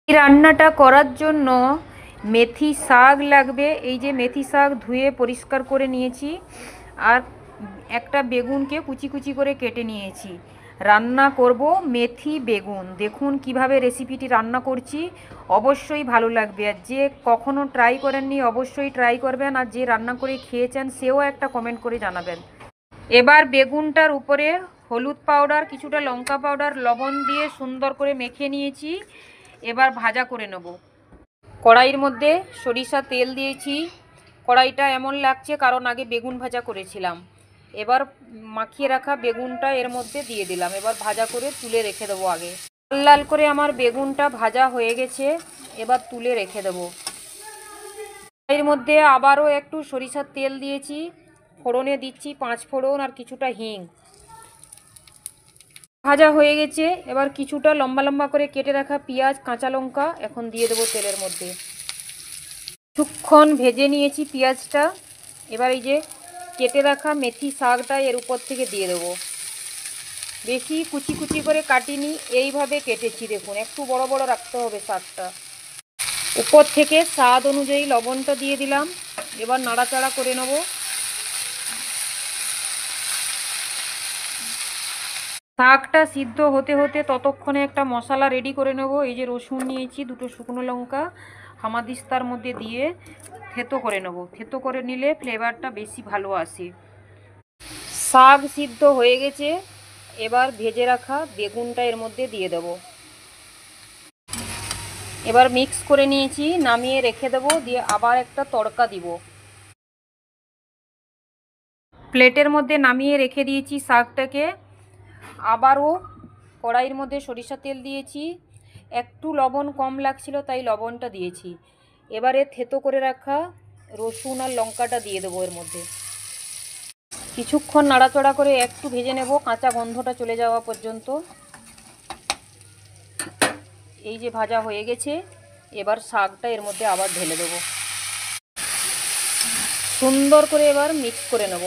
এই রান্নাটা করার জন্য মেথি শাক লাগবে। এই যে মেথি শাক ধুয়ে পরিষ্কার করে নিয়েছি, আর একটা বেগুনকে কুচি কুচি করে কেটে নিয়েছি। রান্না করব মেথি বেগুন। দেখুন কিভাবে রেসিপিটি রান্না করছি, অবশ্যই ভালো লাগবে। আর যে কখনো ট্রাই করেননি অবশ্যই ট্রাই করবেন, আর যে রান্না করে খেয়েছেন সেও একটা কমেন্ট করে জানাবেন। এবার বেগুনটার উপরে হলুদ পাউডার, কিছুটা লঙ্কা পাউডার, লবণ দিয়ে সুন্দর করে মেখে নিয়েছি। এবার ভাজা করে নেব। কড়াইয়ের মধ্যে সরিষা তেল দিয়েছি। কড়াইটা এমন লাগছে কারণ আগে বেগুন ভাজা করেছিলাম। এবার মাখিয়ে রাখা বেগুনটা এর মধ্যে দিয়ে দিলাম। এবার ভাজা করে তুলে রেখে দেবো। আগে লাল লাল করে আমার বেগুনটা ভাজা হয়ে গেছে, এবার তুলে রেখে দেবো। এর মধ্যে আবারও একটু সরিষার তেল দিয়েছি, ফোড়নে দিচ্ছি 5 ফোড়ন আর কিছুটা হিং। ভাজা হয়ে গেছে, এবার কিছুটা লম্বা লম্বা করে কেটে রাখা পেঁয়াজ, কাঁচা লঙ্কা এখন দিয়ে দেবো তেলের মধ্যে। কিছুক্ষণ ভেজে নিয়েছি পেঁয়াজটা। এবার এই যে কেটে রাখা মেথি শাকটা এর উপর থেকে দিয়ে দেবো। বেশি কুচি কুচি করে কাটিনি, এইভাবে কেটেছি। দেখুন একটু বড় বড় রাখতে হবে শাকটা। উপর থেকে স্বাদ অনুযায়ী লবণটা দিয়ে দিলাম। এবার নাড়াচাড়া করে নেব। শাকটা সিদ্ধ হতে হতে ততক্ষণে একটা মশলা রেডি করে নেব। এই যে রসুন নিয়েছি, দুটো শুকনো লঙ্কা হামাদিস্তার মধ্যে দিয়ে থেতো করে নেব। থেতো করে নিলে ফ্লেভারটা বেশি ভালো আসে। শাক সিদ্ধ হয়ে গেছে, এবার ভেজে রাখা বেগুনটা এর মধ্যে দিয়ে দেব। এবার মিক্স করে নিয়েছি, নামিয়ে রেখে দেবো। দিয়ে আবার একটা তড়কা দিব। প্লেটের মধ্যে নামিয়ে রেখে দিয়েছি শাকটাকে। আবারও কড়াইয়ের মধ্যে সরিষা তেল দিয়েছি। একটু লবণ কম লাগছিল তাই লবণটা দিয়েছি। এবারে থেতো করে রাখা রসুন আর লঙ্কাটা দিয়ে দেবো এর মধ্যে। কিছুক্ষণ নাড়াচাড়া করে একটু ভেজে নেব, কাঁচা গন্ধটা চলে যাওয়া পর্যন্ত। এই যে ভাজা হয়ে গেছে, এবার শাকটা এর মধ্যে আবার ঢেলে দেবো। সুন্দর করে এবার মিক্স করে নেব।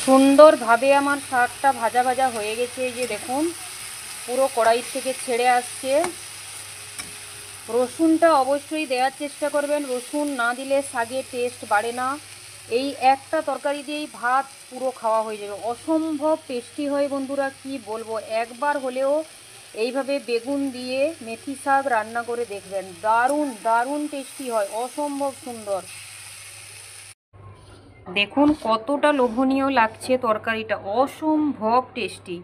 সুন্দরভাবে আমার শাকটা ভাজা ভাজা হয়ে গেছে। এই যে দেখুন পুরো কড়াই থেকে ছেড়ে আসছে। রসুনটা অবশ্যই দেওয়ার চেষ্টা করবেন, রসুন না দিলে শাকের টেস্ট বাড়ে না। এই একটা তরকারি দিয়েই ভাত পুরো খাওয়া হয়ে যাবে, অসম্ভব টেস্টি হয় বন্ধুরা, কি বলবো। একবার হলেও এইভাবে বেগুন দিয়ে মেথি শাক রান্না করে দেখবেন, দারুণ দারুণ টেস্টি হয়, অসম্ভব সুন্দর। দেখুন কতটা লোভনীয় লাগছে তরকারিটা, অসম্ভব টেস্টি।